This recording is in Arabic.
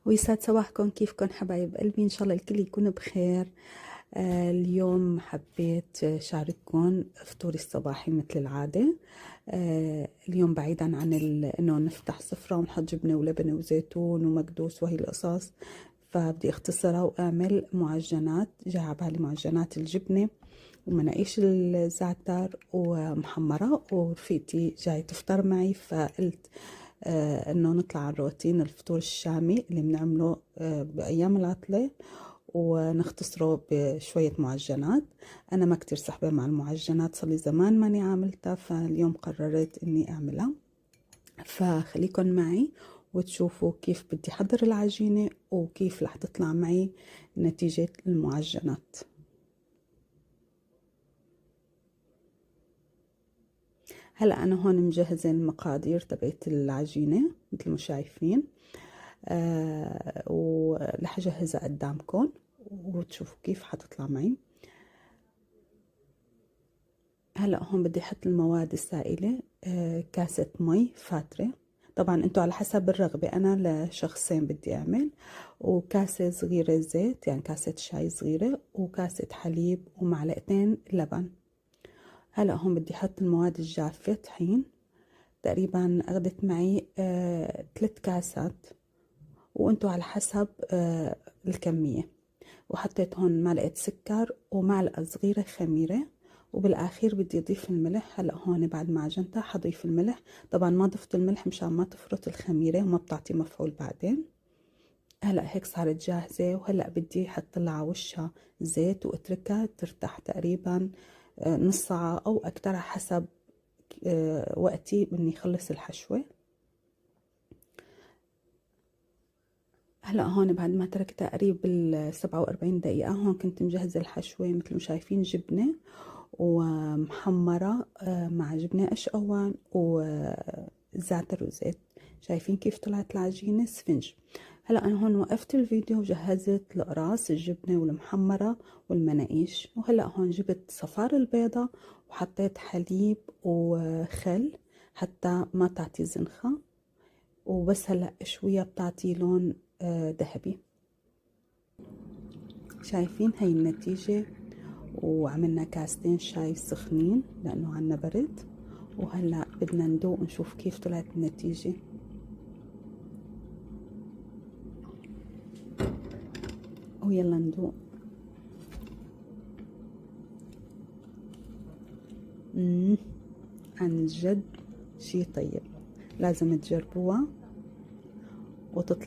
ويسعد صباحكم. كيفكم حبايب قلبي؟ ان شاء الله الكل يكون بخير. اليوم حبيت شارككم فطوري الصباحي مثل العادة. اليوم بعيدا عن انه نفتح سفرة ونحط جبنة ولبنة وزيتون ومكدوس وهي القصص، فبدي اختصرها واعمل معجنات. جاي على بالي معجنات الجبنة ومناقيش الزعتر ومحمرة، ورفيقتي جاي تفطر معي، فقلت انه نطلع على الروتين الفطور الشامي اللي بنعمله بايام العطلة ونختصره بشوية معجنات. انا ما كتير سحبة مع المعجنات، صلي زمان ماني عاملتها، فاليوم قررت اني اعملها. فخليكن معي وتشوفوا كيف بدي احضر العجينة وكيف رح تطلع معي نتيجة المعجنات. هلا انا هون مجهزه المقادير تبعت العجينه مثل ما شايفين، ورح اجهزها قدامكم وتشوفوا كيف حتطلع معي. هلا هون بدي احط المواد السائله، كاسه مي فاتره، طبعا انتوا على حسب الرغبه، انا لشخصين بدي اعمل، وكاسه صغيره زيت يعني كاسه شاي صغيره، وكاسه حليب، ومعلقتين لبن. هلا هون بدي احط المواد الجافه، طحين تقريبا اخذت معي 3 كاسات، وانتوا على حسب الكمية. وحطيت هون معلقة سكر ومعلقة صغيرة خميرة، وبالأخير بدي أضيف الملح. هلأ هون بعد ما عجنتها حضيف الملح، طبعا ما ضفت الملح مشان ما تفرط الخميرة وما بتعطي مفعول بعدين. هلأ هيك صارت جاهزة، وهلأ بدي أحط لها على وشها زيت وأتركها ترتاح تقريبا نص ساعة أو أكتر حسب وقتي بدي أخلص الحشوة. هلا هون بعد ما تركتها قريب ال47 دقيقة، هون كنت مجهزة الحشوة مثل ما شايفين، جبنة ومحمرة مع جبنة قشقوان وزعتر وزيت. شايفين كيف طلعت العجينة سفنج. هلا انا هون وقفت الفيديو وجهزت القراص، الجبنة والمحمرة والمناقيش، وهلا هون جبت صفار البيضة وحطيت حليب وخل حتى ما تعطي زنخة، وبس هلا شوية بتعطي لون ذهبي. شايفين هاي النتيجة، وعملنا كاستين شاي سخنين لأنه عنا برد، وهلأ بدنا ندوق نشوف كيف طلعت النتيجة. ويلا ندوق. عن جد شي طيب، لازم تجربوها وتطلع